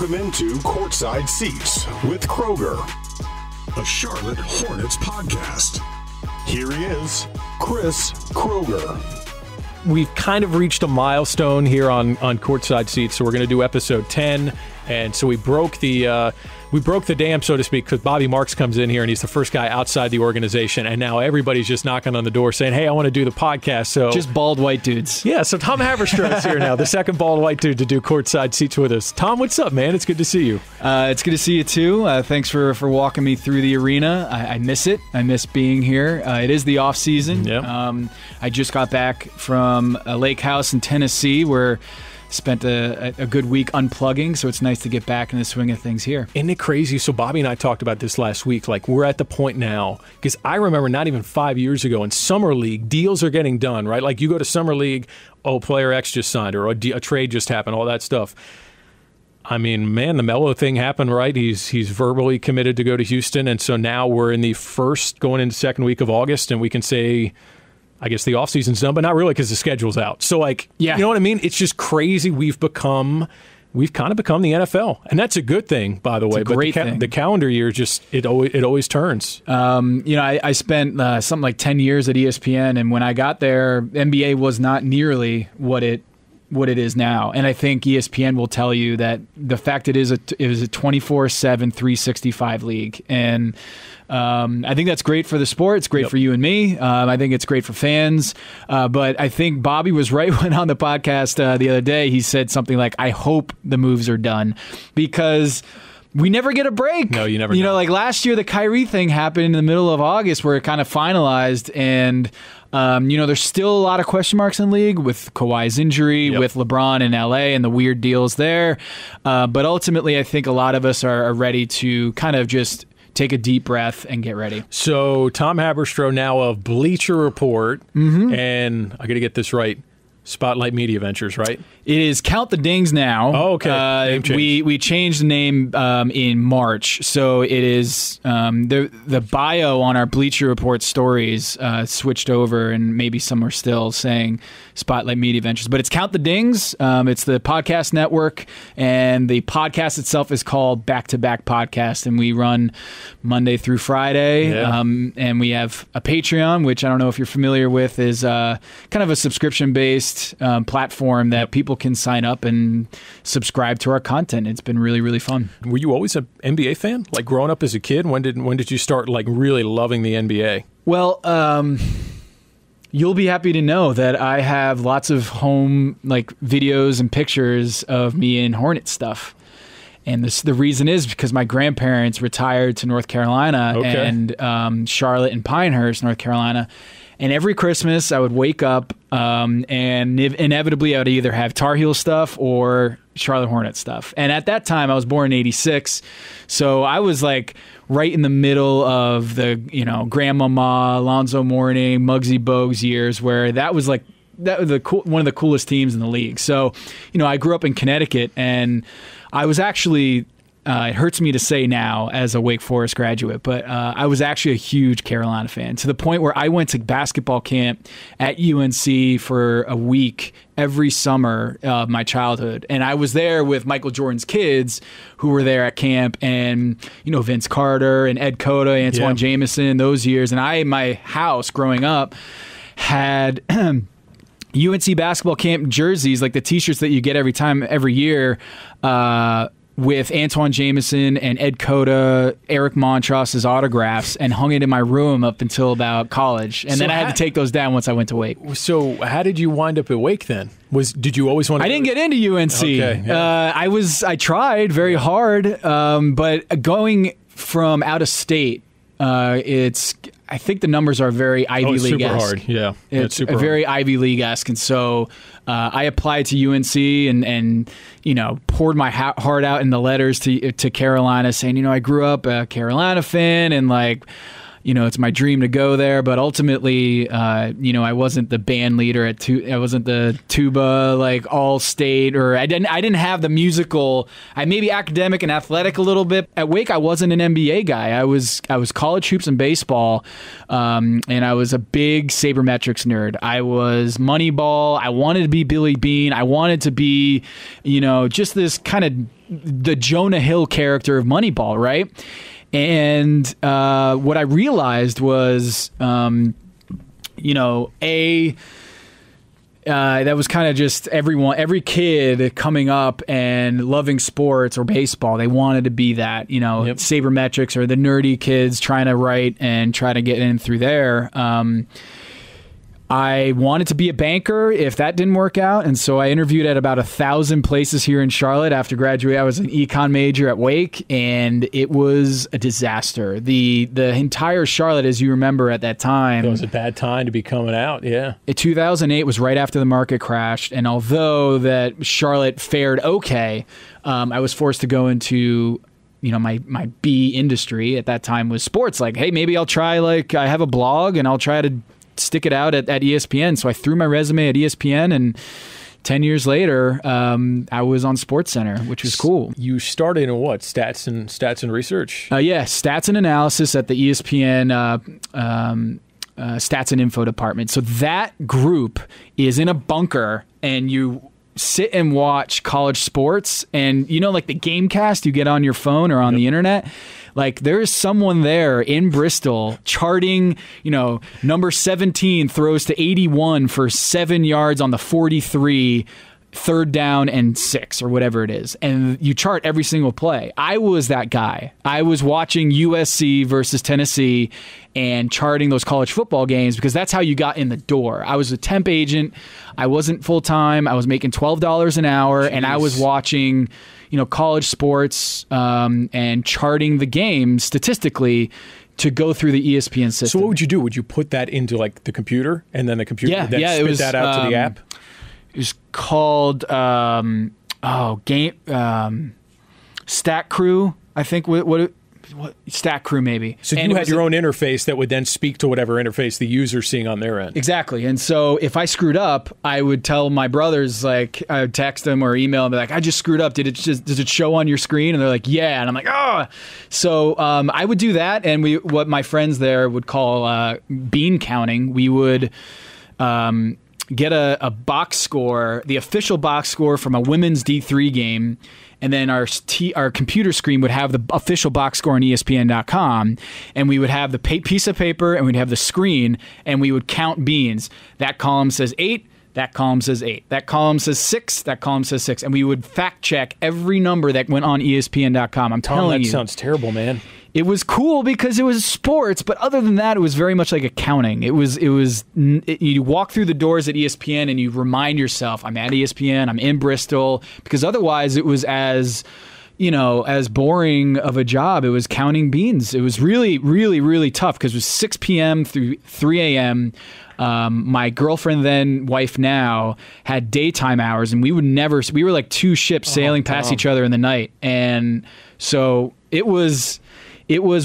Welcome into Courtside Seats with Kroeger, a Charlotte Hornets podcast. Here he is, Chris Kroeger. We've kind of reached a milestone here on Courtside Seats, so we're going to do episode 10. And so we broke the dam, so to speak, because Bobby Marks comes in here and he's the first guy outside the organization, and now everybody's just knocking on the door saying, "Hey, I want to do the podcast." So just bald white dudes. Yeah. So Tom Haberstroh is here now, the second bald white dude to do Courtside Seats with us. Tom, what's up, man? It's good to see you. It's good to see you too. Thanks for walking me through the arena. I miss it. I miss being here. It is the off season. Yep. I just got back from a lake house in Tennessee where spent a good week unplugging, so it's nice to get back in the swing of things here. Isn't it crazy? So Bobby and I talked about this last week. Like, we're at the point now, because I remember not even 5 years ago in Summer League, deals are getting done, right? Like, you go to Summer League, oh, player X just signed, or a trade just happened, all that stuff. I mean, man, the Melo thing happened, right? He's verbally committed to go to Houston, and so now we're in the going into second week of August, and we can say, I guess the offseason's done, but not really because the schedule's out. So, like, yeah. You know what I mean? It's just crazy. We've kind of become the NFL, and that's a good thing, by the way. It's a great thing. The calendar year just it always turns. I spent something like 10 years at ESPN, and when I got there, NBA was not nearly what it is now. And I think ESPN will tell you that the fact it was a 24/7, 365 league, and I think that's great for the sport. It's great for you and me. I think it's great for fans. But I think Bobby was right when on the podcast the other day. He said something like, "I hope the moves are done," because we never get a break. No, you never. You know, like last year, the Kyrie thing happened in the middle of August, where it kind of finalized, and there's still a lot of question marks in the league with Kawhi's injury, with LeBron in LA, and the weird deals there. But ultimately, I think a lot of us are ready to kind of just take a deep breath and get ready. So Tom Haberstroh now of Bleacher Report, and I got to get this right. Spotlight Media Ventures, right? It is Count the Dings now. Oh, okay. We changed the name in March, so it is the bio on our Bleacher Report stories switched over, and maybe some are still saying Spotlight Media Ventures, but it's Count the Dings. It's the podcast network, and the podcast itself is called Back to Back Podcast, and we run Monday through Friday. Yeah. And we have a Patreon, which I don't know if you're familiar with, is kind of a subscription-based platform that people can sign up and subscribe to our content. It's been really, really fun. Were you always an NBA fan? Like growing up as a kid? When did you start like really loving the NBA? Well, you'll be happy to know that I have lots of home like videos and pictures of me in Hornets stuff. And the reason is because my grandparents retired to North Carolina and Charlotte and Pinehurst, North Carolina. And every Christmas, I would wake up and inevitably I would either have Tar Heel stuff or Charlotte Hornets stuff. And at that time, I was born in =86, so I was like right in the middle of the Grandmama, Alonzo Mourning, Muggsy Bogues years, where that was like one of the coolest teams in the league. So, I grew up in Connecticut, and I was actually. It hurts me to say now as a Wake Forest graduate, but I was actually a huge Carolina fan, to the point where I went to basketball camp at UNC for a week every summer of my childhood. And I was there with Michael Jordan's kids who were there at camp, and Vince Carter and Ed Cota, Antoine Jameson, those years. And my house growing up had UNC basketball camp jerseys, like the T-shirts that you get every year, with Antoine Jameson and Ed Cota, Eric Montross's autographs, and hung it in my room up until about college. And then I had to take those down once I went to Wake. So how did you wind up at Wake then? Did you always want to? I didn't get into UNC. Okay, yeah. I tried very hard, but going from out of state, I think the numbers are very Ivy League-esque. Super hard, yeah. It's super very Ivy League-esque, and so I applied to UNC and poured my heart out in the letters to Carolina, saying I grew up a Carolina fan, and like it's my dream to go there. But ultimately, I wasn't the band leader I wasn't the tuba like all state, or I didn't have the musical. I maybe academic and athletic a little bit. At Wake, I wasn't an NBA guy. I was college hoops and baseball, and I was a big sabermetrics nerd. I was Moneyball. I wanted to be Billy Bean. I wanted to be, just this kind of the Jonah Hill character of Moneyball, right? And what I realized was, that was kind of just every kid coming up and loving sports or baseball. They wanted to be that, sabermetrics or the nerdy kids trying to write and try to get in through there. I wanted to be a banker if that didn't work out. And so I interviewed at about 1,000 places here in Charlotte. After graduating, I was an econ major at Wake, and it was a disaster. The entire Charlotte, as you remember at that time. It was a bad time to be coming out, yeah. 2008 was right after the market crashed. And although that Charlotte fared okay, I was forced to go into my B industry at that time was sports. Like, hey, maybe I'll try, I have a blog and I'll try to stick it out at ESPN. So I threw my resume at ESPN, and 10 years later, I was on SportsCenter, which was cool. You started in what? Stats and research? Stats and analysis at the ESPN stats and info department. So that group is in a bunker, and you sit and watch college sports, and like the Gamecast you get on your phone or on the internet. Like, there is someone there in Bristol charting, number 17 throws to 81 for 7 yards on the 43, third down and 6 or whatever it is. And you chart every single play. I was that guy. I was watching USC versus Tennessee and charting those college football games because that's how you got in the door. I was a temp agent. I wasn't full-time. I was making $12 an hour. Jeez. And I was watching college sports and charting the game statistically to go through the ESPN system. So what would you do? Would you put that into the computer, and then the computer would then spit that out to the app? It was called Stat Crew, I think. What Stat Crew maybe. So you had your own interface that would then speak to whatever interface the user's seeing on their end. Exactly. And so if I screwed up, I would tell my brothers, I would text them or email them, be like, I just screwed up. Does it show on your screen? And they're like, yeah. And I'm like, oh. So I would do that, and what my friends there would call bean counting. We would get a box score, the official box score from a women's D3 game, and then our computer screen would have the official box score on ESPN.com, and we would have the piece of paper, and we'd have the screen, and we would count beans. That column says 8, that column says 8, that column says 6, that column says 6, and we would fact check every number that went on ESPN.com. I'm telling you. That sounds terrible, man. It was cool because it was sports, but other than that, it was very much like accounting. You walk through the doors at ESPN and you remind yourself, I'm at ESPN, I'm in Bristol, because otherwise it was as boring of a job. It was counting beans. It was really, really, really tough because it was 6 p.m. through 3 a.m. My girlfriend, then wife now, had daytime hours, and we were like two ships sailing past each other in the night. And so it was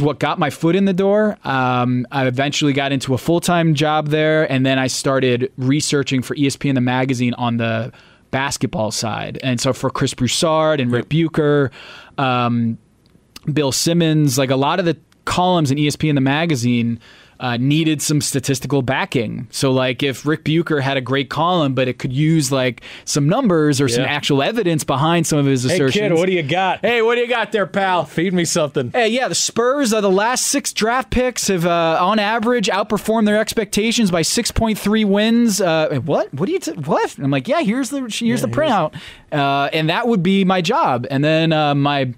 what got my foot in the door. I eventually got into a full-time job there, and then I started researching for ESPN the magazine on the basketball side. And so for Chris Broussard and Rick Bucher, Bill Simmons, like a lot of the columns in ESPN the magazine needed some statistical backing. So like if Rick Bucher had a great column, but it could use like some numbers or some actual evidence behind some of his assertions. Hey kid, what do you got? Hey, what do you got there, pal? Feed me something. Hey, yeah, the Spurs, the last 6 draft picks have on average outperformed their expectations by 6.3 wins. What? What do you? What? And I'm like, yeah, here's the printout, and that would be my job. And then my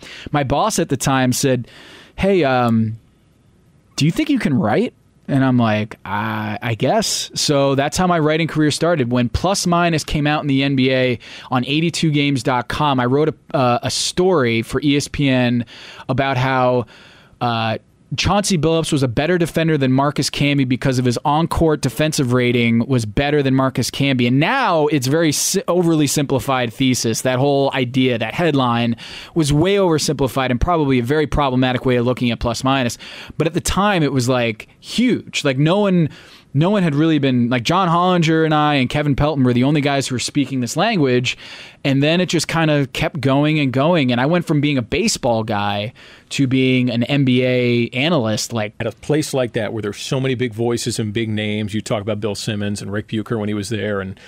boss at the time said, hey, do you think you can write? And I'm like, I guess. So that's how my writing career started. When Plus Minus came out in the NBA on 82games.com, I wrote a story for ESPN about how Chauncey Billups was a better defender than Marcus Camby because of his on-court defensive rating was better than Marcus Camby. And now it's very overly simplified thesis. That whole idea, that headline was way oversimplified and probably a very problematic way of looking at plus minus. But at the time, it was like huge. Like no one had really been, like John Hollinger and I and Kevin Pelton were the only guys who were speaking this language. And then it just kind of kept going and going. And I went from being a baseball guy to being an NBA analyst. Like at a place like that where there's so many big voices and big names, you talk about Bill Simmons and Rick Bucher when he was there and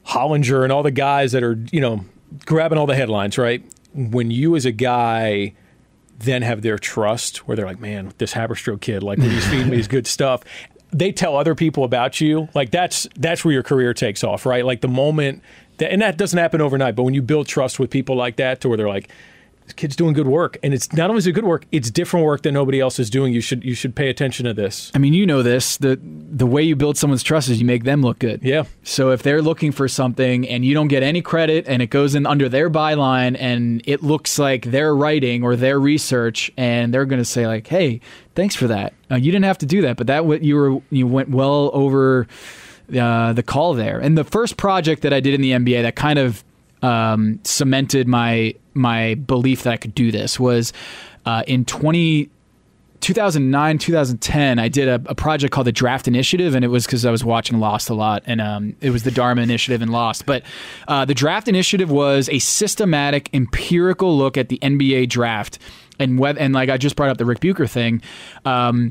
Hollinger and all the guys that are, grabbing all the headlines, right? When you as a guy then have their trust where they're like, man, this Haberstroh kid, like he's feeding me his good stuff. They tell other people about you, like that's where your career takes off, right? Like the moment and that doesn't happen overnight, but when you build trust with people like that to where they're like, this kid's doing good work, and it's not only is it good work, it's different work that nobody else is doing. You should pay attention to this. I mean, you know this, the way you build someone's trust is you make them look good. Yeah. So if they're looking for something and you don't get any credit and it goes in under their byline and it looks like their writing or their research and they're going to say like, hey, thanks for that. You didn't have to do that, but you went well over the call there. And the first project that I did in the NBA that kind of cemented my belief that I could do this was in 2009, 2010, I did a project called the Draft Initiative, and it was because I was watching Lost a lot, and it was the Dharma Initiative and Lost. But the Draft Initiative was a systematic, empirical look at the NBA draft. And like I just brought up the Rick Bucher thing, no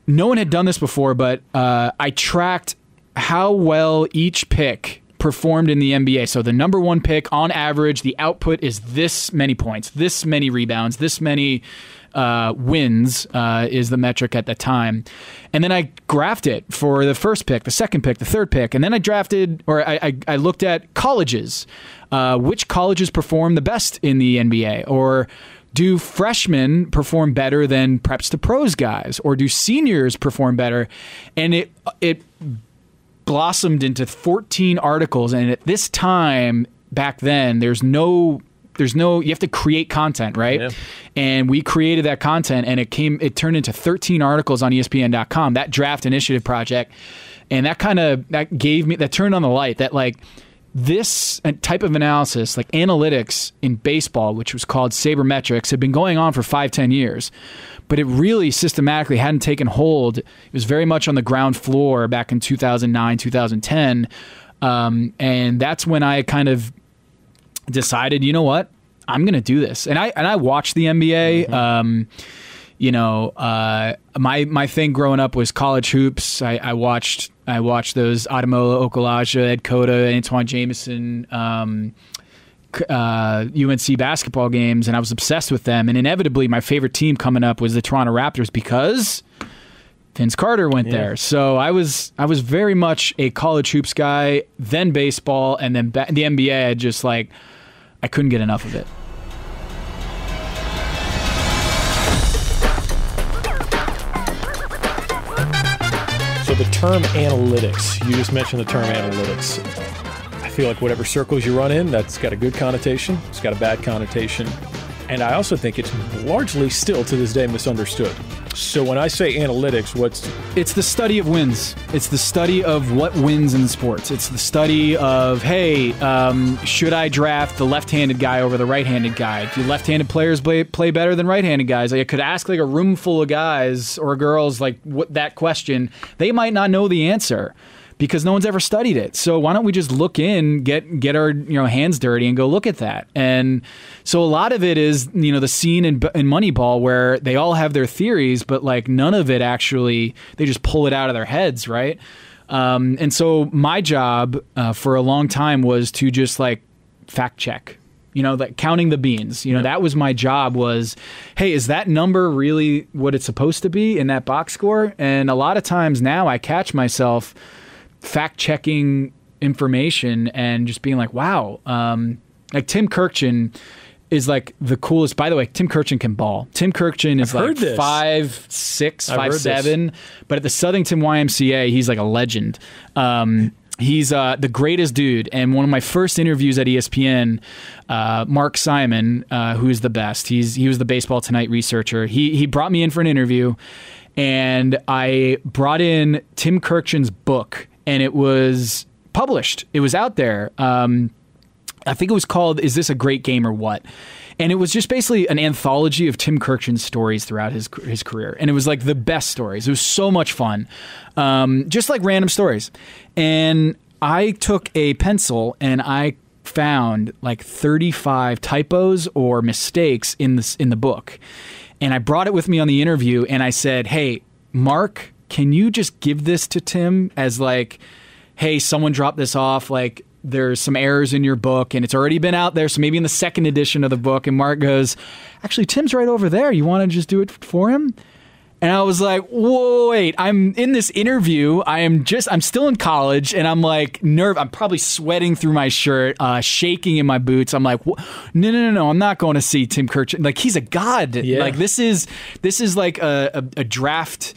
one had done this before, but I tracked how well each pick performed in the NBA. So the number one pick, on average, the output is this many points, this many rebounds, this many wins is the metric at the time. And then I graphed it for the first pick, the second pick, the third pick. And then I I looked at colleges. Which colleges perform the best in the NBA? Or do freshmen perform better than preps to pros guys? Or do seniors perform better? And it blossomed into 14 articles, and at this time back then there's no you have to create content, right? Yeah. And we created that content, and it turned into 13 articles on ESPN.com, that Draft Initiative project. And that turned on the light that like this type of analysis, like analytics in baseball, which was called sabermetrics, had been going on for 5-10 years. But it really systematically hadn't taken hold. It was very much on the ground floor back in 2009, 2010. And that's when I kind of decided, you know what, I'm going to do this. And I watched the NBA. Mm-hmm. My thing growing up was college hoops. I watched those Ademola Okulaja, Ed Cota, Antoine Jameson, UNC basketball games, and I was obsessed with them. And inevitably, my favorite team coming up was the Toronto Raptors because Vince Carter went there. So I was very much a college hoops guy, then baseball, and then the NBA. I couldn't get enough of it. So the term analytics, you just mentioned the term analytics. I feel like whatever circles you run in, that's got a good connotation, it's got a bad connotation. And I also think it's largely still to this day misunderstood. So when I say analytics, it's the study of wins. It's the study of what wins in sports. It's the study of, hey, should I draft the left-handed guy over the right-handed guy? Do left-handed players play better than right-handed guys? Like, I could ask like a room full of guys or girls like that question. They might not know the answer because no one's ever studied it. So why don't we just look in, get our hands dirty and go look at that? And so a lot of it is the scene in Moneyball where they all have their theories, but like none of it actually, they just pull it out of their heads, right? And so my job for a long time was to just like fact check. Like counting the beans. That was my job was, hey, is that number really what it's supposed to be in that box score? And a lot of times now I catch myself fact-checking information and just being like, wow. Like Tim Kirkchin is like the coolest. By the way, Tim Kirkchin can ball. Tim Kirkchin is like 5'6", 5'7", but at the Southington YMCA, he's like a legend. He's the greatest dude. And one of my first interviews at ESPN, Mark Simon, who's the best. He was the Baseball Tonight researcher. He brought me in for an interview, and I brought in Tim Kurkjian's book, and it was published. It was out there. I think it was called "Is This a Great Game or What?" And it was just basically an anthology of Tim Kurkjian's stories throughout his career. And it was like the best stories. It was so much fun. Just like random stories. And I took a pencil and I found like 35 typos or mistakes in the book. And I brought it with me on the interview and I said, "Hey, Mark, can you just give this to Tim as like, hey, someone dropped this off, like, there's some errors in your book and it's already been out there, so maybe in the second edition of the book." And Mark goes, "Actually, Tim's right over there. You want to just do it for him?" And I was like, "Whoa, wait, I'm in this interview. I'm still in college and I'm like I'm probably sweating through my shirt, shaking in my boots. I'm like, no, I'm not going to see Tim Kurkjian. Like, he's a god. Yeah. Like, this is like a draft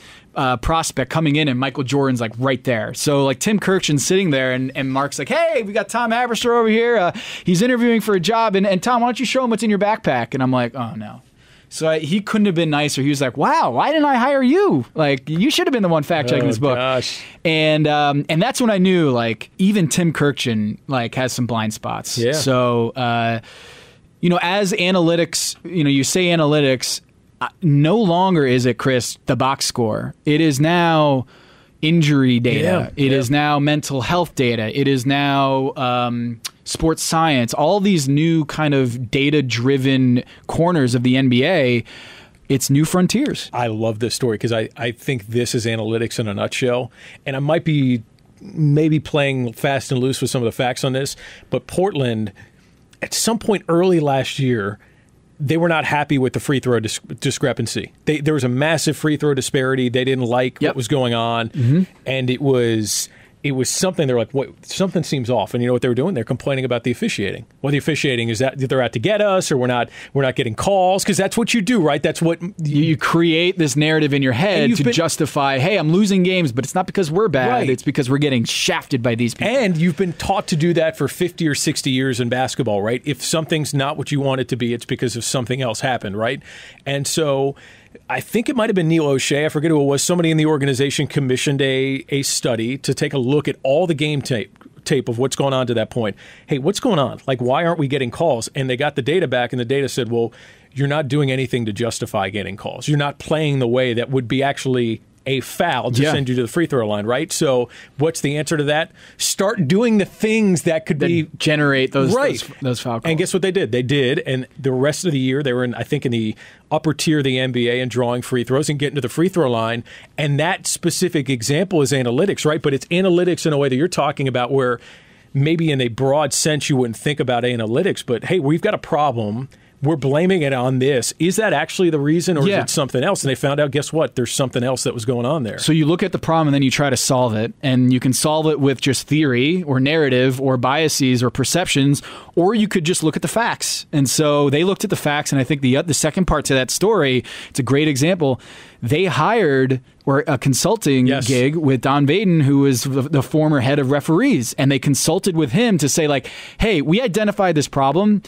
prospect coming in and Michael Jordan's like right there. So like Tim Kurkjian's sitting there and Mark's like, "Hey, we got Tom Haberstroh over here. He's interviewing for a job. And Tom, why don't you show him what's in your backpack?" And I'm like, "Oh, no." So he couldn't have been nicer. He was like, "Wow, why didn't I hire you? Like, you should have been the one fact checking this book." Gosh. And that's when I knew, like, even Tim Kurkjian like has some blind spots. Yeah. So as analytics, you say analytics. No longer is it, Chris, the box score. It is now injury data. It is now mental health data. It is now sports science. All these new kind of data-driven corners of the NBA. It's new frontiers. I love this story because I think this is analytics in a nutshell. And I might be maybe playing fast and loose with some of the facts on this, but Portland, at some point early last year, they were not happy with the free throw discrepancy. There was a massive free throw disparity. They didn't like what was going on, and it was something. They're like, "What? Something seems off." And you know what they were doing? They're complaining about the officiating. Well, the officiating is that they're out to get us, or we're not getting calls, because that's what you do, right? That's what you create this narrative in your head to justify. Hey, I'm losing games, but it's not because we're bad. Right. It's because we're getting shafted by these people. And you've been taught to do that for 50 or 60 years in basketball, right? If something's not what you want it to be, it's because of something else happened, right? And so I think it might have been Neil O'Shea, I forget who it was, somebody in the organization commissioned a study to take a look at all the game tape of what's going on to that point. Hey, what's going on? Like, why aren't we getting calls? And they got the data back, and the data said, well, you're not doing anything to justify getting calls. You're not playing the way that would be actually a foul to send you to the free throw line, right? So what's the answer to that? Start doing the things that could generate those foul calls. And guess what they did? They did, and the rest of the year they were in the upper tier of the NBA and drawing free throws and getting to the free throw line. And that specific example is analytics, right? But it's analytics in a way that you're talking about where maybe in a broad sense you wouldn't think about analytics, but hey, we've got a problem. We're blaming it on this. Is that actually the reason, or is it something else? And they found out, guess what? There's something else that was going on there. So you look at the problem and then you try to solve it. And you can solve it with just theory or narrative or biases or perceptions, or you could just look at the facts. And so they looked at the facts, and I think the second part to that story, it's a great example. They hired a consulting gig with Don Vaden, who was the former head of referees. And they consulted with him to say, like, hey, we identified this problem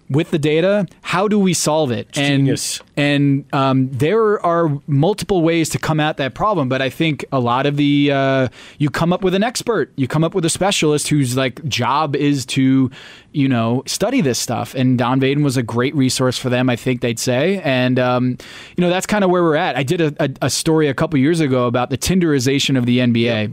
with the data. How do we solve it? Genius. And there are multiple ways to come at that problem, but I think a lot of the you come up with an expert, you come up with a specialist whose like job is to study this stuff. And Don Vaden was a great resource for them, I think they'd say. And that's kind of where we're at. I did a story a couple years ago about the Tinderization of the NBA. Yep.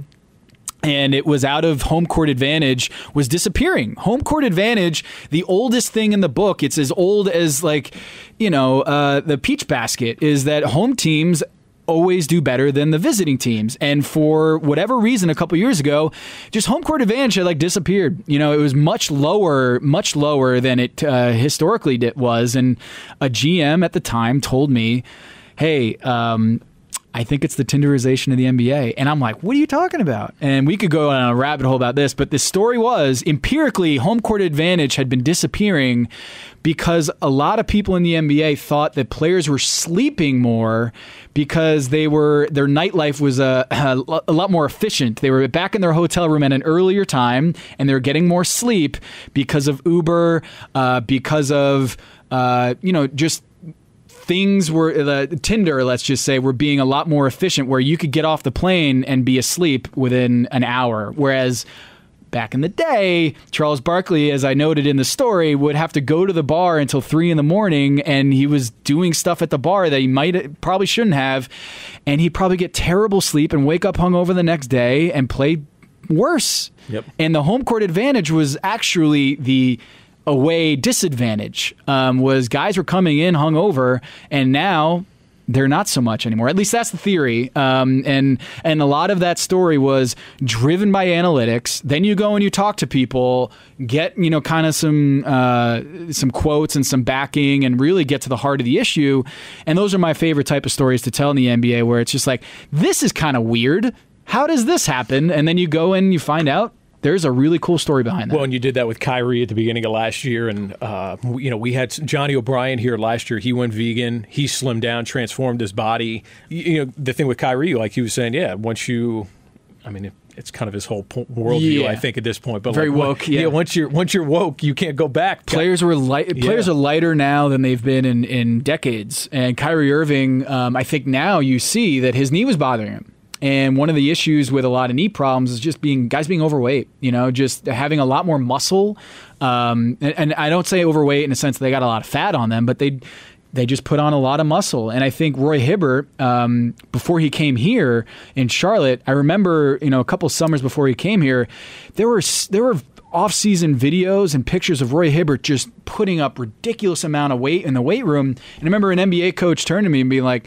And it was out of home court advantage was disappearing. Home court advantage, the oldest thing in the book, it's as old as the peach basket, is that home teams always do better than the visiting teams. And for whatever reason, a couple years ago, just home court advantage had disappeared. It was much lower than it historically was. And a GM at the time told me, hey, I think it's the Tinderization of the NBA. And I'm like, what are you talking about? And we could go on a rabbit hole about this, but the story was, empirically, home court advantage had been disappearing because a lot of people in the NBA thought that players were sleeping more because their nightlife was a lot more efficient. They were back in their hotel room at an earlier time, and they were getting more sleep because of Uber, because of just things were Tinder, let's just say, were being a lot more efficient, where you could get off the plane and be asleep within an hour. Whereas back in the day, Charles Barkley, as I noted in the story, would have to go to the bar until 3 a.m, and he was doing stuff at the bar that he probably shouldn't have, and he'd probably get terrible sleep and wake up hungover the next day and play worse. Yep. And the home court advantage was actually the away disadvantage. Was guys were coming in hungover, and now they're not so much anymore. At least that's the theory. And a lot of that story was driven by analytics. Then you go and you talk to people, get kind of some quotes and some backing, and really get to the heart of the issue. And those are my favorite type of stories to tell in the NBA, where it's just like, this is kind of weird. How does this happen? And then you go and you find out there's a really cool story behind that. Well, and you did that with Kyrie at the beginning of last year, and we had Johnny O'Brien here last year. He went vegan, he slimmed down, transformed his body. The thing with Kyrie, like he was saying, it's kind of his whole worldview, I think, at this point. But very woke. Yeah. Once you're woke, you can't go back. Players are lighter now than they've been in decades. And Kyrie Irving, I think now you see that his knee was bothering him. And one of the issues with a lot of knee problems is just guys being overweight, just having a lot more muscle. And I don't say overweight in the sense that they got a lot of fat on them, but they just put on a lot of muscle. And I think Roy Hibbert, before he came here in Charlotte, I remember, a couple summers before he came here, there were off-season videos and pictures of Roy Hibbert just putting up ridiculous amount of weight in the weight room. And I remember an NBA coach turning to me and being like,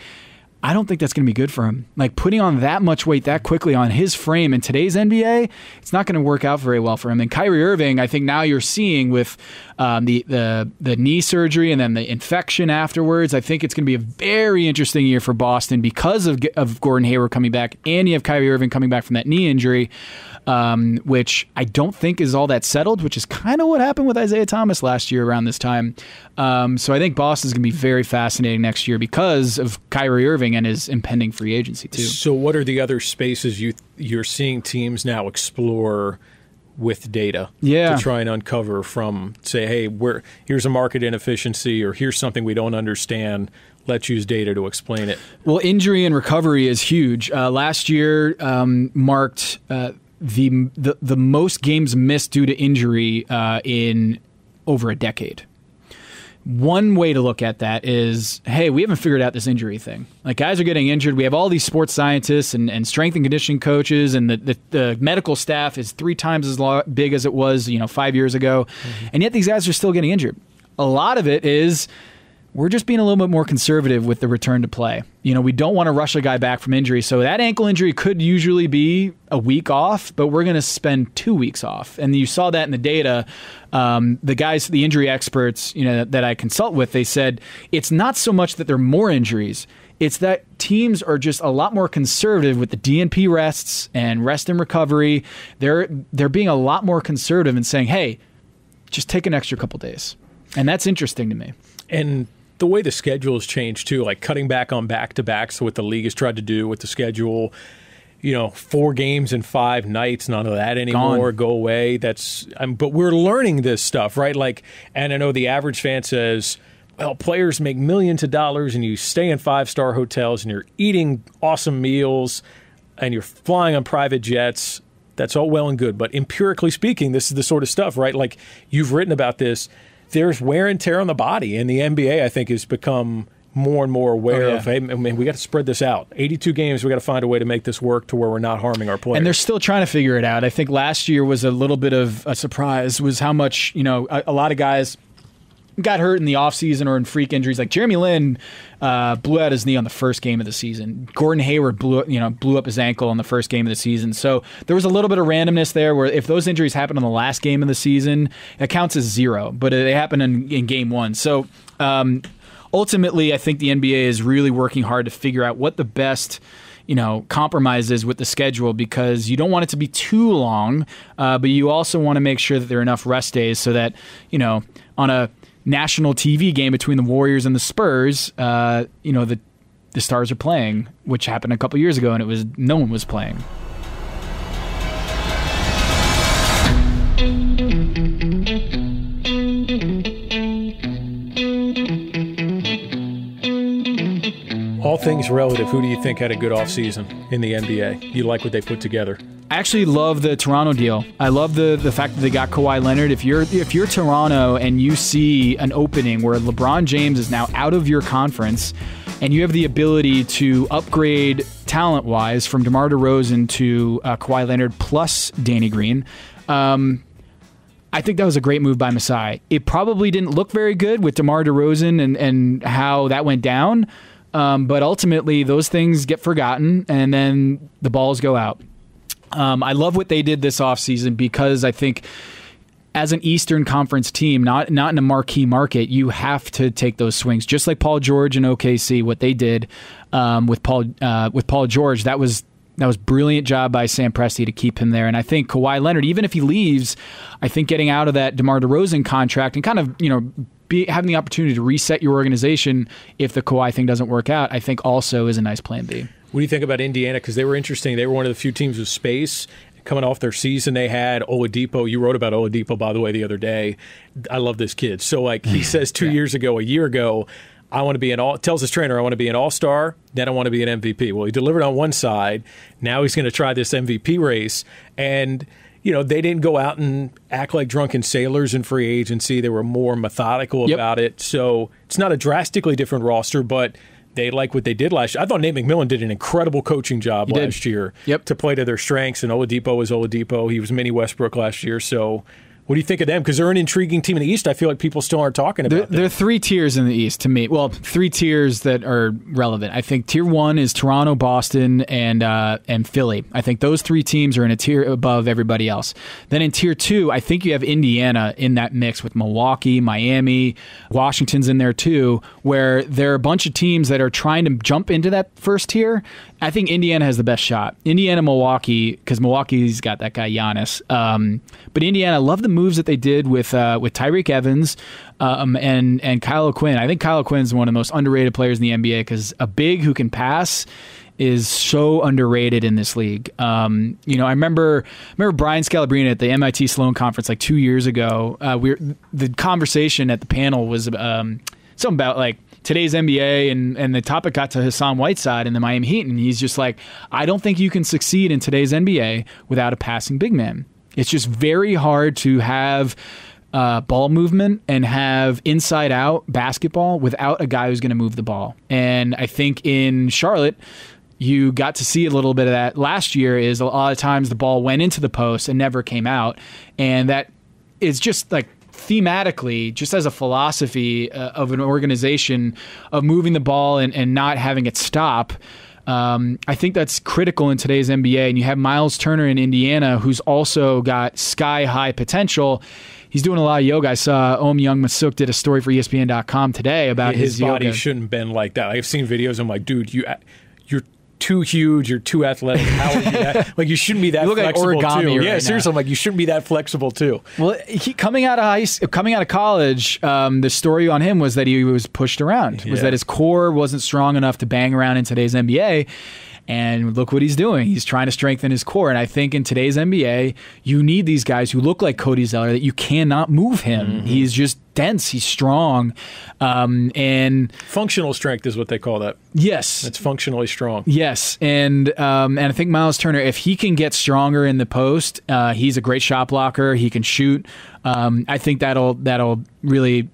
I don't think that's going to be good for him. Like, putting on that much weight that quickly on his frame in today's NBA, it's not going to work out very well for him. And Kyrie Irving, I think now you're seeing with the knee surgery and then the infection afterwards, I think it's going to be a very interesting year for Boston because of Gordon Hayward coming back, and you have Kyrie Irving coming back from that knee injury, which I don't think is all that settled, which is kind of what happened with Isaiah Thomas last year around this time. So I think Boston's going to be very fascinating next year because of Kyrie Irving and his impending free agency too. So what are the other spaces you're seeing teams now explore with data to try and uncover from, say, hey, here's a market inefficiency, or here's something we don't understand, let's use data to explain it? Well, injury and recovery is huge. Last year marked the most games missed due to injury in over a decade. One way to look at that is, hey, we haven't figured out this injury thing. Like, guys are getting injured. We have all these sports scientists and strength and conditioning coaches, and the medical staff is 3 times as big as it was 5 years ago. Mm-hmm. And yet these guys are still getting injured. A lot of it is we're just being a little bit more conservative with the return to play. We don't want to rush a guy back from injury. So that ankle injury could usually be a week off, but we're going to spend 2 weeks off. And you saw that in the data. The guys, the injury experts, that I consult with, they said it's not so much that there are more injuries. It's that teams are just a lot more conservative with the DNP rests and rest and recovery. They're being a lot more conservative and saying, hey, just take an extra couple days. And that's interesting to me. And the way the schedule has changed too, like cutting back on back-to-backs, what the league has tried to do with the schedule, 4 games in 5 nights, none of that anymore. Go away. But we're learning this stuff, right? Like, and I know the average fan says, well, players make millions of dollars and you stay in 5-star hotels and you're eating awesome meals and you're flying on private jets. That's all well and good. But empirically speaking, this is the sort of stuff, right? Like, you've written about this. There's wear and tear on the body, and the NBA, I think, has become more and more aware of, hey, we got to spread this out. 82 games, we got to find a way to make this work to where we're not harming our players. And they're still trying to figure it out. I think last year was a little bit of a surprise, was how much, a lot of guys got hurt in the offseason or in freak injuries. Like Jeremy Lin blew out his knee on the first game of the season. Gordon Hayward blew up his ankle on the first game of the season. So there was a little bit of randomness there where if those injuries happen on the last game of the season, it counts as 0, but they happen in game 1. So ultimately, I think the NBA is really working hard to figure out what the best compromise is with the schedule, because you don't want it to be too long, but you also want to make sure that there are enough rest days so that, on a national TV game between the Warriors and the Spurs, the stars are playing, which happened a couple years ago, and it was no one was playing. All things relative, who do you think had a good offseason in the NBA? You like what they put together? I actually love the Toronto deal. I love the fact that they got Kawhi Leonard. If you're Toronto and you see an opening where LeBron James is now out of your conference and you have the ability to upgrade talent-wise from DeMar DeRozan to Kawhi Leonard plus Danny Green, I think that was a great move by Masai. It probably didn't look very good with DeMar DeRozan and how that went down, but ultimately those things get forgotten and then the balls go out. I love what they did this offseason because I think as an Eastern Conference team, not in a marquee market, you have to take those swings. Just like Paul George and OKC, what they did with Paul George, that was brilliant job by Sam Presti to keep him there. And I think Kawhi Leonard, even if he leaves, I think getting out of that DeMar DeRozan contract and kind of having the opportunity to reset your organization if the Kawhi thing doesn't work out, I think also is a nice plan B. What do you think about Indiana? Because they were interesting. They were one of the few teams with space. Coming off their season, they had Oladipo. You wrote about Oladipo, by the way, the other day. I love this kid. So, he says a year ago, I want to be tells his trainer, I want to be an all-star, then I want to be an MVP. Well, he delivered on one side. Now he's going to try this MVP race. And, they didn't go out and act like drunken sailors in free agency. They were more methodical about it. So it's not a drastically different roster, but they like what they did last year. I thought Nate McMillan did an incredible coaching job last year to play to their strengths, and Oladipo was Oladipo. He was mini Westbrook last year. So what do you think of them? Because they're an intriguing team in the East. I feel like people still aren't talking about them. There are three tiers in the East to me. Well, three tiers that are relevant. I think tier one is Toronto, Boston, and Philly. I think those three teams are in a tier above everybody else. Then in tier two, I think you have Indiana in that mix with Milwaukee, Miami, Washington's in there too, where there are a bunch of teams that are trying to jump into that first tier. I think Indiana has the best shot. Indiana, Milwaukee, because Milwaukee's got that guy Giannis. But Indiana, I love the moves that they did with Tyreek Evans and Kyle O'Quinn. I think Kyle O'Quinn is one of the most underrated players in the NBA because a big who can pass is so underrated in this league. I remember Brian Scalabrine at the MIT Sloan conference 2 years ago. The conversation at the panel was something about today's NBA, and the topic got to Hassan Whiteside and the Miami Heat, and he's just like, I don't think you can succeed in today's NBA without a passing big man. It's just very hard to have ball movement and have inside-out basketball without a guy who's going to move the ball. And I think in Charlotte, you got to see a little bit of that last year. Is a lot of times the ball went into the post and never came out, and that is just thematically, just as a philosophy of an organization of moving the ball and not having it stop. I think that's critical in today's NBA. And you have Miles Turner in Indiana, who's also got sky-high potential. He's doing a lot of yoga. I saw Om Young Masuk did a story for ESPN.com today about his body yoga. Shouldn't bend like that. I've seen videos. I'm like, dude, you're too huge. You're too athletic. How are you that? You shouldn't be that flexible too. Right yeah, seriously. now. I'm like, you shouldn't be that flexible too. Well, coming out of college, the story on him was that he was pushed around. Was that his core wasn't strong enough to bang around in today's NBA. And look what he's doing. He's trying to strengthen his core. And I think in today's NBA, you need these guys who look like Cody Zeller, that you cannot move him. Mm-hmm. He's just dense. He's strong. And functional strength is what they call that. Yes. It's functionally strong. Yes. And I think Miles Turner, if he can get stronger in the post, he's a great shot blocker. He can shoot. I think that'll really...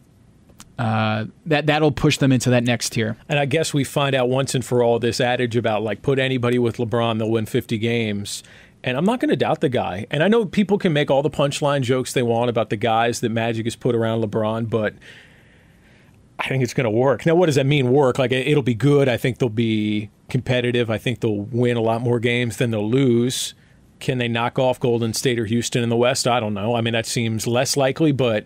that'll push them into that next tier. And I guess we find out once and for all this adage about put anybody with LeBron, they'll win 50 games. And I'm not going to doubt the guy. And I know people can make all the punchline jokes they want about the guys that Magic has put around LeBron, but I think it's going to work. Now, what does that mean, work? It'll be good. I think they'll be competitive. I think they'll win a lot more games than they'll lose. Can they knock off Golden State or Houston in the West? I don't know. I mean, that seems less likely, but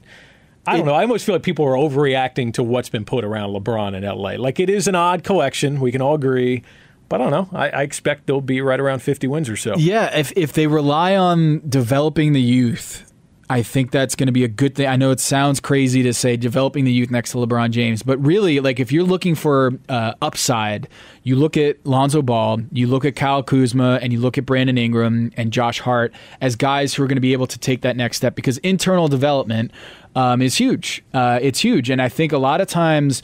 I don't know. I almost feel like people are overreacting to what's been put around LeBron in LA. Like, it is an odd collection. We can all agree. But I don't know. I expect they'll be right around 50 wins or so. Yeah, if they rely on developing the youth, I think that's going to be a good thing. I know it sounds crazy to say developing the youth next to LeBron James, but really, like, if you're looking for upside, you look at Lonzo Ball, you look at Kyle Kuzma, and you look at Brandon Ingram and Josh Hart as guys who are going to be able to take that next step, because internal development is huge. It's huge, and I think a lot of times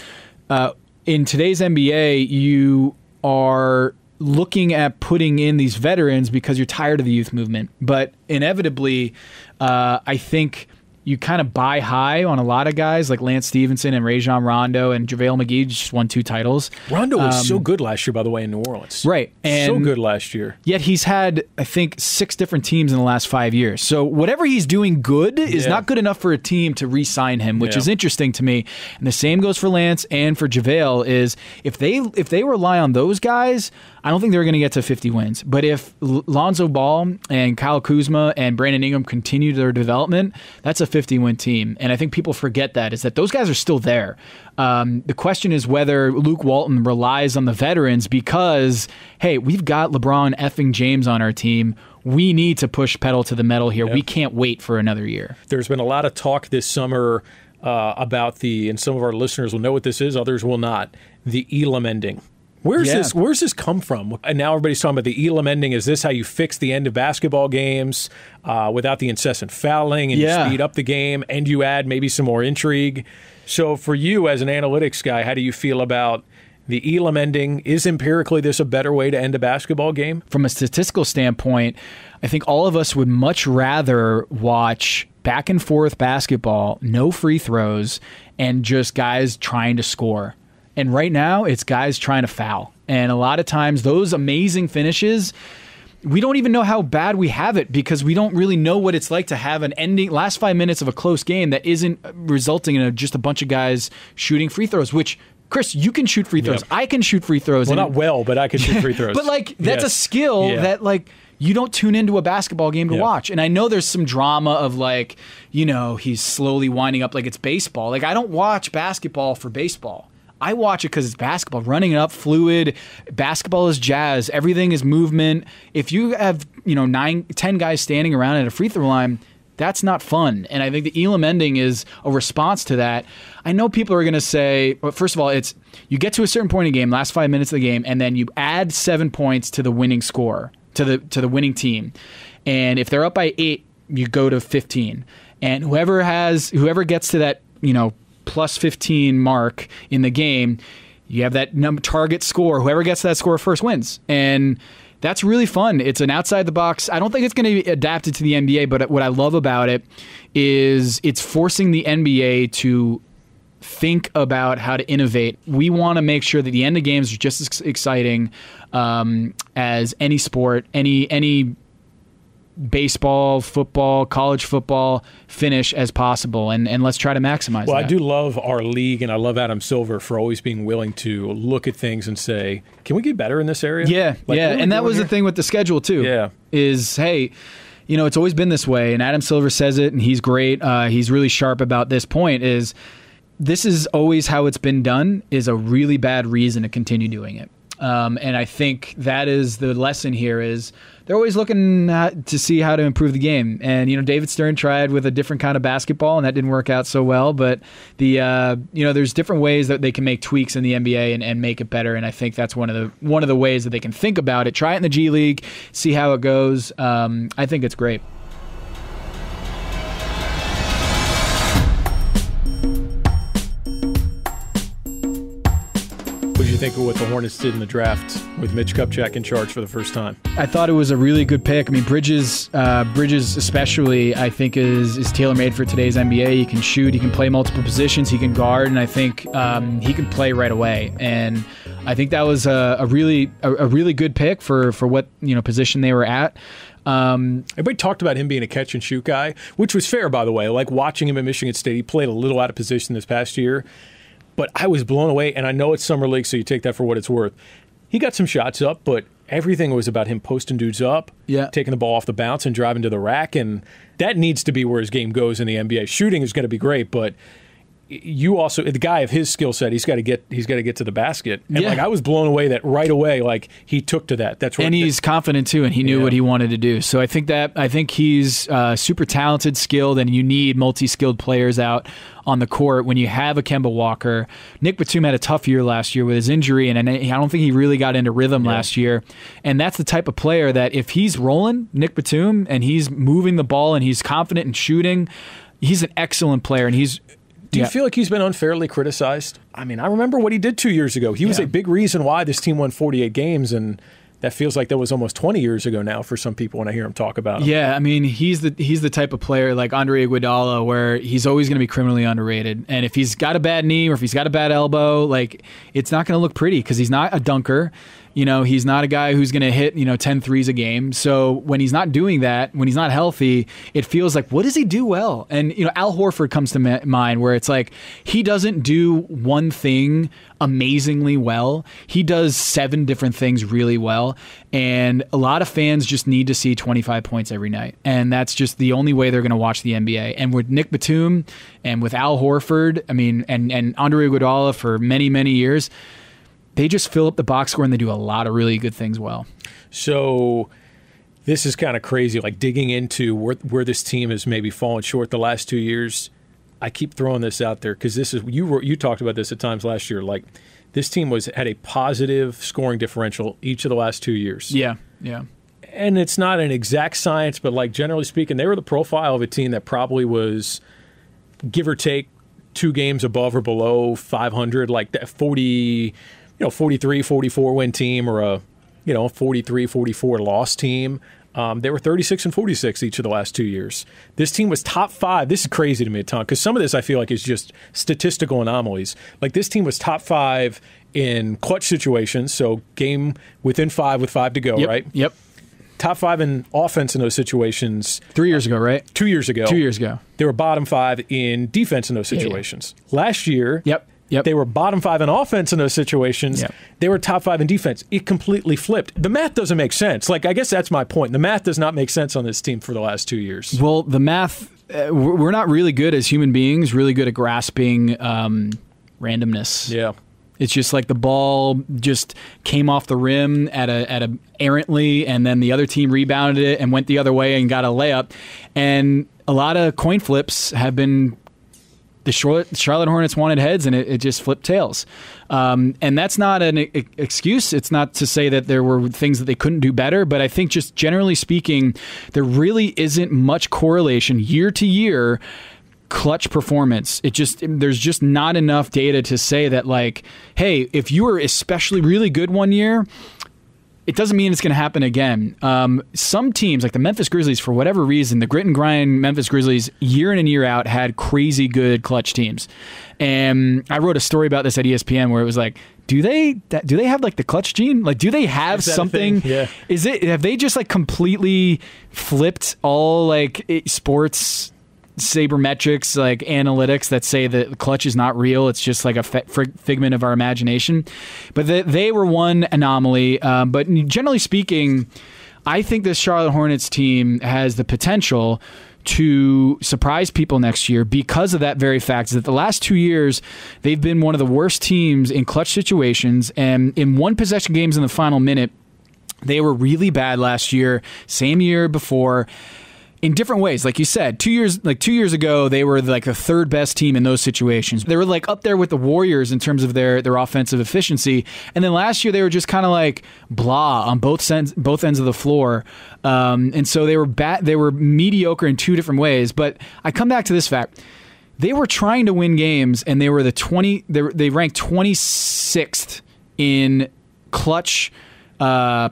in today's NBA, you are looking at putting in these veterans because you're tired of the youth movement. But inevitably, I think you kind of buy high on a lot of guys like Lance Stevenson and Rajon Rondo, and JaVale McGee just won 2 titles. Rondo was so good last year, by the way, in New Orleans. Right. And so good last year. Yet he's had, I think, 6 different teams in the last 5 years. So whatever he's doing good is not good enough for a team to re-sign him, which is interesting to me. And the same goes for Lance and for JaVale, is if they rely on those guys, I don't think they're going to get to 50 wins. But if Lonzo Ball and Kyle Kuzma and Brandon Ingram continue their development, that's a 50-win team. And I think people forget that, is that those guys are still there. The question is whether Luke Walton relies on the veterans because, hey, we've got LeBron effing James on our team. We need to push pedal to the metal here. Yep. We can't wait for another year. There's been a lot of talk this summer about and some of our listeners will know what this is, others will not, the Elam ending. Where's this come from? And now everybody's talking about the Elam ending. Is this how you fix the end of basketball games without the incessant fouling, and you speed up the game, and you add maybe some more intrigue? So for you as an analytics guy, how do you feel about the Elam ending? Is empirically this a better way to end a basketball game? From a statistical standpoint, I think all of us would much rather watch back and forth basketball, no free throws, and just guys trying to score. And right now, it's guys trying to foul. And a lot of times, those amazing finishes, we don't even know how bad we have it because we don't really know what it's like to have an ending, last 5 minutes of a close game that isn't resulting in just a bunch of guys shooting free throws, which, Chris, you can shoot free throws. Yep. I can shoot free throws. Well, not well, but I can shoot free throws. But, like, that's a skill that, like, you don't tune into a basketball game to watch. And I know there's some drama of, like, you know, he's slowly winding up like it's baseball. Like, I don't watch basketball for baseball. I watch it because it's basketball, running it up, fluid. Basketball is jazz. Everything is movement. If you have 9, 10 guys standing around at a free throw line, that's not fun. And I think the Elam ending is a response to that. I know people are going to say, well, first of all, it's you get to a certain point in the game, last 5 minutes of the game, and then you add 7 points to the winning score, to the winning team. And if they're up by 8, you go to 15. And whoever gets to that, plus 15 mark in the game, you have that target score. Whoever gets to that score first wins. And that's really fun. It's an outside the box. I don't think it's going to be adapted to the NBA, but what I love about it is it's forcing the NBA to think about how to innovate. We want to make sure that the end of games are just as exciting as any sport, any baseball, football, college football finish as possible, and let's try to maximize that. Well, I do love our league, and I love Adam Silver for always being willing to look at things and say, can we get better in this area? Yeah, and that was the thing with the schedule, too. Yeah. Is, hey, it's always been this way, and Adam Silver says it, and he's great. He's really sharp about this point, is this is always how it's been done, is a really bad reason to continue doing it. And I think that is the lesson here, is they're always looking to see how to improve the game. And, David Stern tried with a different kind of basketball, and that didn't work out so well. But there's different ways that they can make tweaks in the NBA and make it better. And I think that's one of the ways that they can think about it. Try it in the G League, see how it goes. I think it's great. What did you think of what the Hornets did in the draft with Mitch Kupchak in charge for the first time? I thought it was a really good pick. I mean, Bridges especially, I think, is tailor-made for today's NBA. He can shoot, he can play multiple positions, he can guard, and I think he can play right away. And I think that was a really good pick for what position they were at. Everybody talked about him being a catch-and-shoot guy, which was fair, by the way. Like watching him at Michigan State, he played a little out of position this past year. But I was blown away, and I know it's summer league, so you take that for what it's worth. He got some shots up, but everything was about him posting dudes up, taking the ball off the bounce and driving to the rack, and that needs to be where his game goes in the NBA. Shooting is going to be great, but you also, the guy of his skill set, he's got to get to the basket. And I was blown away that right away, he took to that. That's right. And he's confident too, and he knew what he wanted to do. So I think he's super talented, skilled, and you need multi-skilled players out on the court when you have a Kemba Walker. Nick Batum had a tough year last year with his injury, and I don't think he really got into rhythm last year. And that's the type of player that if he's rolling, Nick Batum, and he's moving the ball and he's confident in shooting, he's an excellent player, and he's... Do you feel like he's been unfairly criticized? I mean, I remember what he did 2 years ago. He was a big reason why this team won 48 games, and that feels like that was almost 20 years ago now for some people when I hear him talk about him. Yeah, I mean, he's the type of player like Andre Iguodala where he's always going to be criminally underrated. And if he's got a bad knee or if he's got a bad elbow, it's not going to look pretty because he's not a dunker. He's not a guy who's going to hit, 10 threes a game. So when he's not doing that, when he's not healthy, it feels like, what does he do well? And, Al Horford comes to mind where it's like he doesn't do one thing amazingly well. He does 7 different things really well. And a lot of fans just need to see 25 points every night. And that's just the only way they're going to watch the NBA. And with Nick Batum and with Al Horford, and Andre Iguodala for many, many years, they just fill up the box score and they do a lot of really good things well. So this is kind of crazy, digging into where this team has maybe fallen short the last 2 years. I keep throwing this out there because this is you talked about this at times last year. This team had a positive scoring differential each of the last 2 years. Yeah. And it's not an exact science, but generally speaking, they were the profile of a team that probably was, give or take, 2 games above or below 500, like that 43, 44 win team or a 43, 44 loss team. They were 36 and 46 each of the last 2 years. This team was top 5. This is crazy to me, Tom, because some of this I feel like is just statistical anomalies. This team was top 5 in clutch situations, so game within 5 with 5 to go, right? Yep. Top 5 in offense in those situations. 3 years ago, right? 2 years ago. 2 years ago. They were bottom 5 in defense in those situations. Yeah. Last year, Yep. They were bottom 5 in offense in those situations. Yep. They were top 5 in defense. It completely flipped. The math doesn't make sense. I guess that's my point. The math does not make sense on this team for the last 2 years. Well, the math, we're not really good as human beings, really good at grasping randomness. Yeah. It's just the ball just came off the rim at a errantly, and then the other team rebounded it and went the other way and got a layup. And a lot of coin flips have been the Charlotte Hornets wanted heads, and it just flipped tails. And that's not an excuse. It's not to say that there were things that they couldn't do better, but I think just generally speaking, there really isn't much correlation year to year clutch performance. There's just not enough data to say that hey, if you were especially really good one year, it doesn't mean it's going to happen again. Some teams, like the Memphis Grizzlies, for whatever reason, the grit and grind Memphis Grizzlies, year in and year out, had crazy good clutch teams. And I wrote a story about this at ESPN where it was do they have the clutch gene? Do they have something? Yeah. Have they just completely flipped all sports sabermetrics, analytics that say that the clutch is not real? It's just a figment of our imagination. But they were one anomaly. But generally speaking, I think this Charlotte Hornets team has the potential to surprise people next year because of that very fact that the last 2 years they've been one of the worst teams in clutch situations, and in one possession games in the final minute they were really bad last year, same year before. In different ways, like you said, 2 years ago, they were the third best team in those situations. They were up there with the Warriors in terms of their offensive efficiency. And then last year, they were just kind of blah on both ends of the floor. And so they were they were mediocre in 2 different ways. But I come back to this fact: they were trying to win games, and they were they ranked 26th in clutch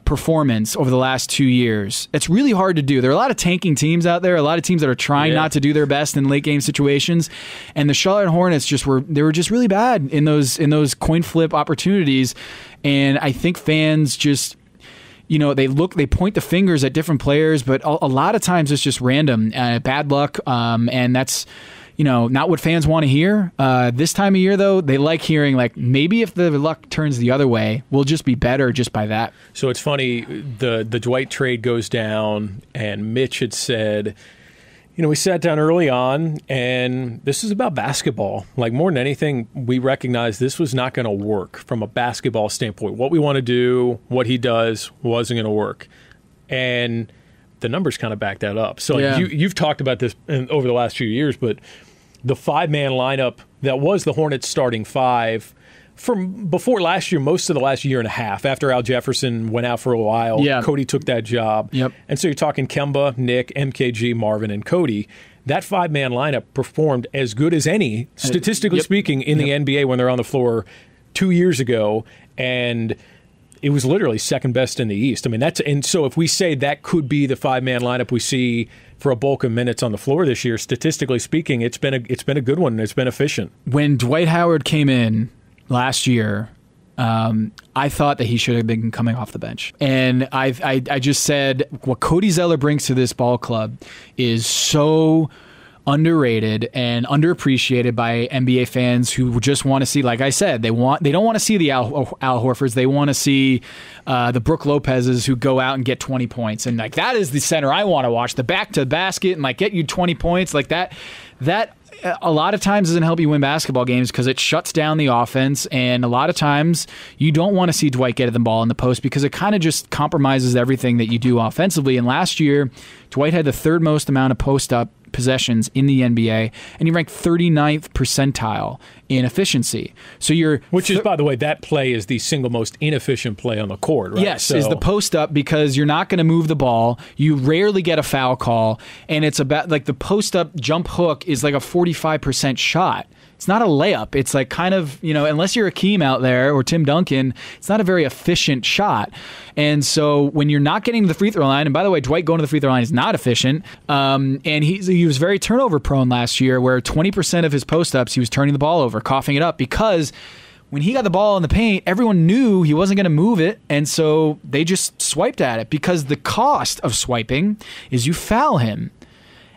performance over the last 2 years. It's really hard to do. There are a lot of tanking teams out there, a lot of teams that are trying not to do their best in late game situations, and the Charlotte Hornets were just really bad in those coin flip opportunities. And I think fans just they point the fingers at different players, but a lot of times it's just random, bad luck, and that's not what fans want to hear. This time of year, though, they like hearing, like, maybe if the luck turns the other way, we'll just be better just by that. So it's funny, the Dwight trade goes down, and Mitch had said, we sat down early on, and this is about basketball. Like, more than anything, we recognized this was not going to work from a basketball standpoint. What we want to do, what he does, wasn't going to work. And the numbers kind of back that up. So you've talked about this over the last few years, but the 5-man lineup that was the Hornets starting 5 from before last year, most of the last year and a half, after Al Jefferson went out for a while, Cody took that job. Yep. And so you're talking Kemba, Nick, MKG, Marvin, and Cody. That 5-man lineup performed as good as any, statistically speaking, in the NBA when they're on the floor 2 years ago. And it was literally second best in the East. I mean, and so if we say that could be the 5-man lineup we see for a bulk of minutes on the floor this year, statistically speaking, it's been a good one and it's been efficient. When Dwight Howard came in last year, I thought that he should have been coming off the bench. And I just said what Cody Zeller brings to this ball club is so underrated and underappreciated by NBA fans who just want to see, like I said, they don't want to see the Al Horfords. They want to see the Brook Lopez's who go out and get 20 points. And like that is the center I want to watch. The back to the basket and like get you 20 points like that a lot of times doesn't help you win basketball games because it shuts down the offense, and a lot of times you don't want to see Dwight get the ball in the post because it kind of just compromises everything that you do offensively. And last year, Dwight had the third most amount of post-up possessions in the NBA, and he ranked 39th percentile in efficiency. So which is, by the way, that play is the single most inefficient play on the court, right? Yes, is the post-up because you're not going to move the ball. You rarely get a foul call, and it's about like the post-up jump hook is like a 45% shot. It's not a layup. It's like kind of, unless you're Akeem out there or Tim Duncan, it's not a very efficient shot. And so when you're not getting to the free throw line, and by the way, Dwight going to the free throw line is not efficient, and he was very turnover prone last year where 20% of his post-ups he was turning the ball over, coughing it up because when he got the ball in the paint, everyone knew he wasn't going to move it, and so they just swiped at it because the cost of swiping is you foul him.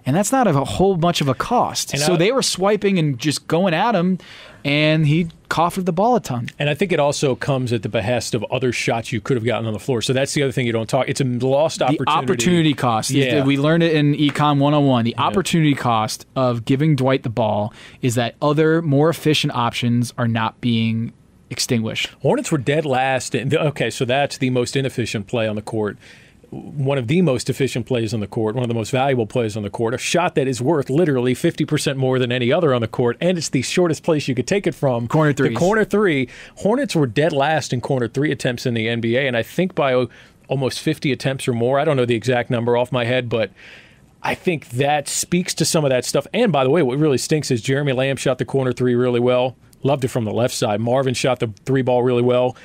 And that's not a whole bunch of a cost. And so they were swiping and just going at him, and he coughed the ball a ton. And I think it also comes at the behest of other shots you could have gotten on the floor. So that's the other thing you don't talk. It's a lost opportunity. The opportunity cost. Yeah. We learned it in Econ 101. The opportunity cost of giving Dwight the ball is that other, more efficient options are not being extinguished. Hornets were dead last. Okay, so that's the most inefficient play on the court. One of the most efficient plays on the court, one of the most valuable plays on the court, a shot that is worth literally 50% more than any other on the court, and it's the shortest place you could take it from. Corner threes. The corner three. Hornets were dead last in corner 3 attempts in the NBA, and I think by almost 50 attempts or more. I don't know the exact number off my head, but I think that speaks to some of that stuff. And by the way, what really stinks is Jeremy Lamb shot the corner 3 really well. Loved it from the left side. Marvin shot the 3 ball really well.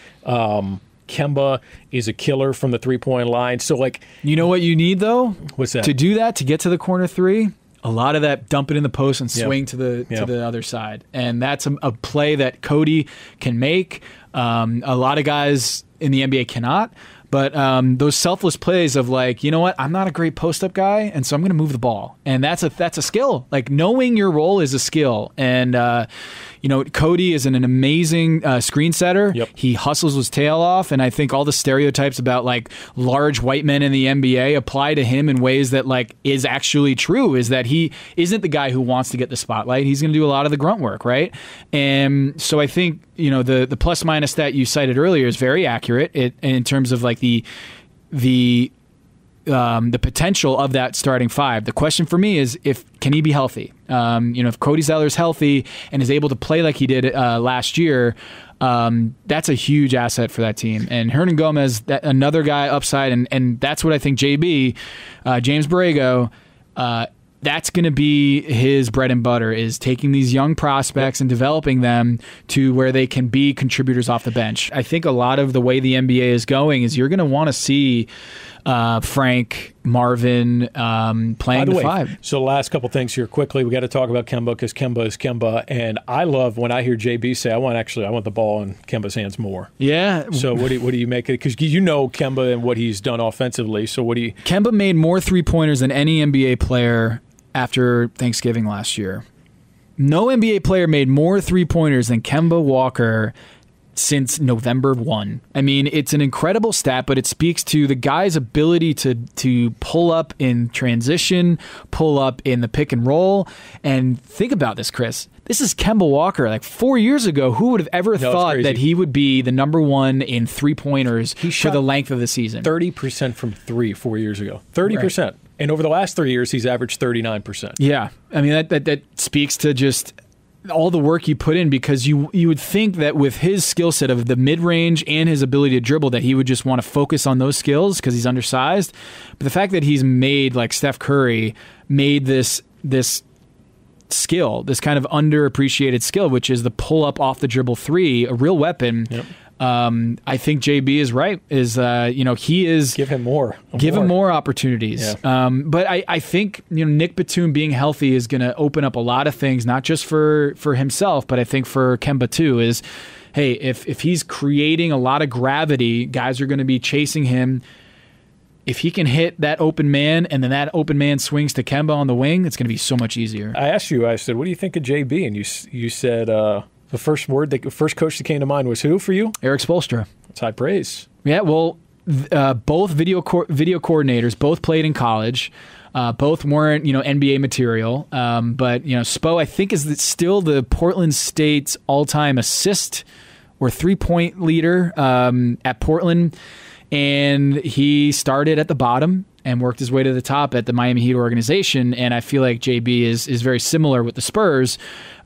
Kemba is a killer from the 3-point line. So, like, you know what you need though? What's that? To do that, to get to the corner 3, a lot of that dump it in the post and swing to the other side, and that's a play that Cody can make. A lot of guys in the NBA cannot. But those selfless plays of like, you know what, I'm not a great post-up guy, and so I'm going to move the ball. And that's a skill. Like, knowing your role is a skill. And, Cody is an amazing screen setter. Yep. He hustles his tail off, and I think all the stereotypes about, like, large white men in the NBA apply to him in ways that, like, is actually true, is that he isn't the guy who wants to get the spotlight. He's going to do a lot of the grunt work, right? And so I think, the plus-minus stat you cited earlier is very accurate in terms of, like, the potential of that starting 5. The question for me is can he be healthy? If Cody Zeller's healthy and is able to play like he did last year, that's a huge asset for that team. And Hernan Gomez, another guy upside, and that's what I think James Borrego, that's going to be his bread and butter, is taking these young prospects and developing them to where they can be contributors off the bench. I think a lot of the way the NBA is going is you're going to want to see Frank, Marvin playing the 5. So the last couple things here quickly. We got to talk about Kemba because Kemba is Kemba, and I love when I hear JB say, I want the ball in Kemba's hands more. Yeah. So what do you make it? Because you know Kemba and what he's done offensively. So what do you? Kemba made more 3-pointers than any NBA player after Thanksgiving last year. No NBA player made more three-pointers than Kemba Walker since November 1. I mean, it's an incredible stat, but it speaks to the guy's ability to pull up in transition, pull up in the pick and roll. And think about this, Chris. This is Kemba Walker. Like 4 years ago, who would have ever thought that he would be the number one in three-pointers for the length of the season? 30% from three 4 years ago. 30%. Right. And over the last 3 years, he's averaged 39%. Yeah. I mean, that speaks to just all the work you put in, because you would think that with his skill set of the mid-range and his ability to dribble that he would just want to focus on those skills because he's undersized. But the fact that he's made, like Steph Curry, made this skill, this kind of underappreciated skill, which is the pull-up off the dribble three, a real weapon. Yep. I think JB is right. He is give him more opportunities. Yeah. But I think Nick Batum being healthy is going to open up a lot of things, not just for himself, but I think for Kemba too. Is hey, if he's creating a lot of gravity, guys are going to be chasing him. If he can hit that open man and then that open man swings to Kemba on the wing, it's going to be so much easier. I said, what do you think of JB? And you said. The first coach that came to mind was who for you? Eric Spoelstra. That's high praise. Yeah, well, both video coordinators, both played in college. Both weren't, NBA material. But Spo, I think, is still the Portland State's all-time assist or three-point leader at Portland. And he started at the bottom and worked his way to the top at the Miami Heat organization. And I feel like JB is very similar with the Spurs.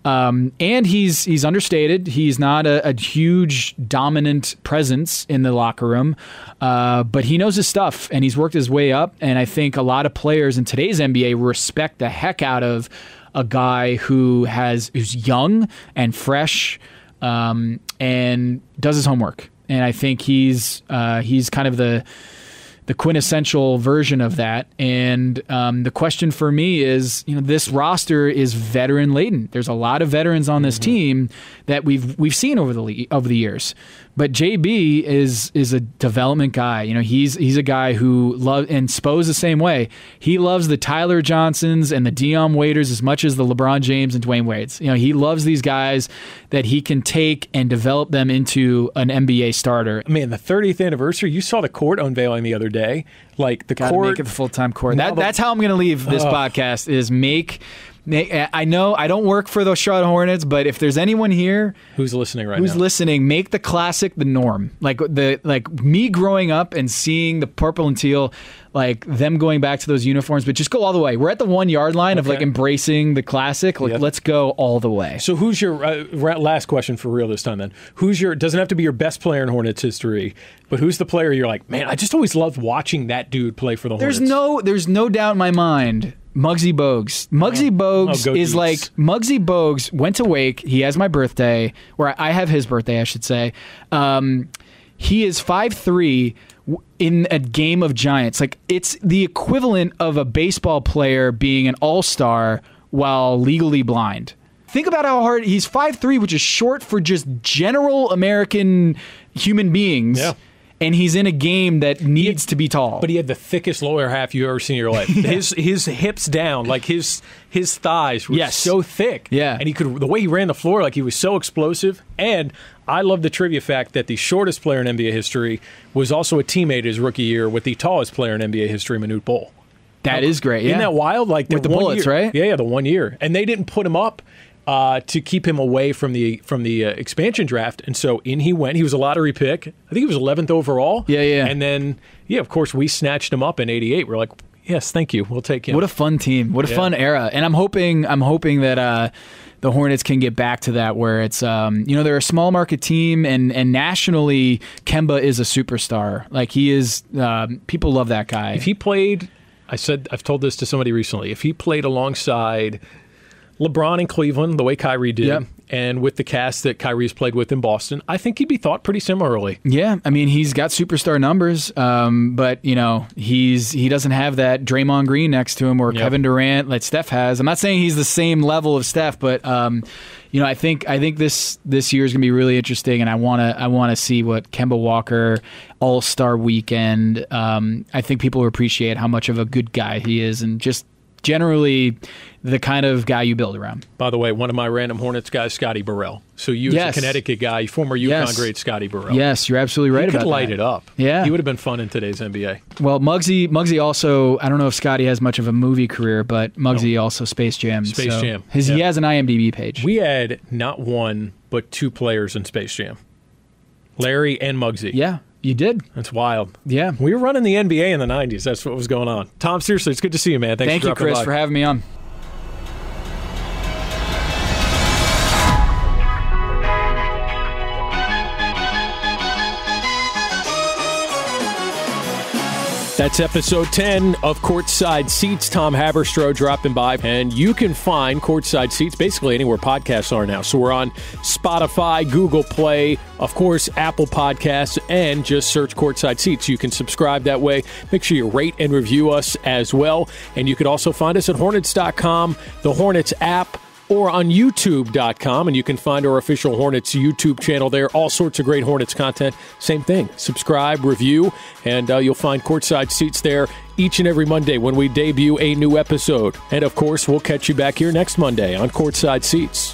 And he's understated. He's not a huge dominant presence in the locker room, but he knows his stuff and he's worked his way up. And I think a lot of players in today's NBA respect the heck out of a guy who's young and fresh and does his homework. And I think he's kind of the quintessential version of that. And the question for me is, this roster is veteran laden. There's a lot of veterans on this team that we've seen over the years. But JB is a development guy. He's a guy who loves, and Spo's the same way. He loves the Tyler Johnsons and the Dion Waiters as much as the LeBron James and Dwayne Wades. He loves these guys that he can take and develop them into an NBA starter. Man, the 30th anniversary, you saw the court unveiling the other day. Like the Gotta court, make it the full-time court. That's how I'm going to leave this podcast. Is make. I know I don't work for those Charlotte Hornets, but if there's anyone here who's listening right now, make the classic the norm. Like me growing up and seeing the purple and teal, like them going back to those uniforms, but just go all the way. We're at the 1 yard line of like embracing the classic. Like let's go all the way. So who's your last question for real this time? Then doesn't have to be your best player in Hornets history, but who's the player you're like, man, I just always loved watching that dude play for the Hornets. There's no doubt in my mind. Muggsy Bogues. Muggsy Bogues went to Wake. He has my birthday, or I have his birthday, I should say. He is 5'3" in a game of giants. Like, it's the equivalent of a baseball player being an all-star while legally blind. Think about how hard he's 5'3", which is short for just general American human beings. Yeah. And he's in a game that needs to be tall. But he had the thickest lower half you've ever seen in your life. His hips down, like his thighs were so thick. Yeah. And the way he ran the floor, like he was so explosive. And I love the trivia fact that the shortest player in NBA history was also a teammate his rookie year with the tallest player in NBA history, Manute Bol. That is great, yeah. Isn't that wild? Like with the Bullets, right? Yeah, the 1 year. And they didn't put him up to keep him away from the expansion draft, and so in he went. He was a lottery pick. I think he was 11th overall. Yeah. And then, of course, we snatched him up in '88. We're like, yes, thank you, we'll take him. What a fun team! What a fun era! And I'm hoping that the Hornets can get back to that where it's they're a small market team, and nationally, Kemba is a superstar. Like he is, people love that guy. If he played, I've told this to somebody recently. If he played alongside LeBron in Cleveland, the way Kyrie did, and with the cast that Kyrie's played with in Boston, I think he'd be thought pretty similarly. Yeah, I mean, he's got superstar numbers, but he doesn't have that Draymond Green next to him or Kevin Durant like Steph has. I'm not saying he's the same level of Steph, but I think this year is going to be really interesting, and I want to see what Kemba Walker All-Star Weekend. I think people appreciate how much of a good guy he is, and just generally the kind of guy you build around. By the way, one of my random Hornets guys, Scotty Burrell. So you, as a Connecticut guy, former UConn great Scotty Burrell. Yes, you're absolutely right about that. He could light it up. Yeah. He would have been fun in today's NBA. Well, Muggsy also, I don't know if Scotty has much of a movie career, but Muggsy also Space Jam. Space Jam. He has an IMDb page. We had not one, but 2 players in Space Jam. Larry and Muggsy. Yeah. You did. That's wild. Yeah. We were running the NBA in the 90s. That's what was going on. Tom, seriously, it's good to see you, man. Thank you, Chris, for having me on. That's episode 10 of Courtside Seats. Tom Haberstroh dropping by. And you can find Courtside Seats basically anywhere podcasts are now. So we're on Spotify, Google Play, of course, Apple Podcasts, and just search Courtside Seats. You can subscribe that way. Make sure you rate and review us as well. And you can also find us at Hornets.com, the Hornets app, or on YouTube.com, and you can find our official Hornets YouTube channel there. All sorts of great Hornets content. Same thing. Subscribe, review, and you'll find Courtside Seats there each and every Monday when we debut a new episode. And, of course, we'll catch you back here next Monday on Courtside Seats.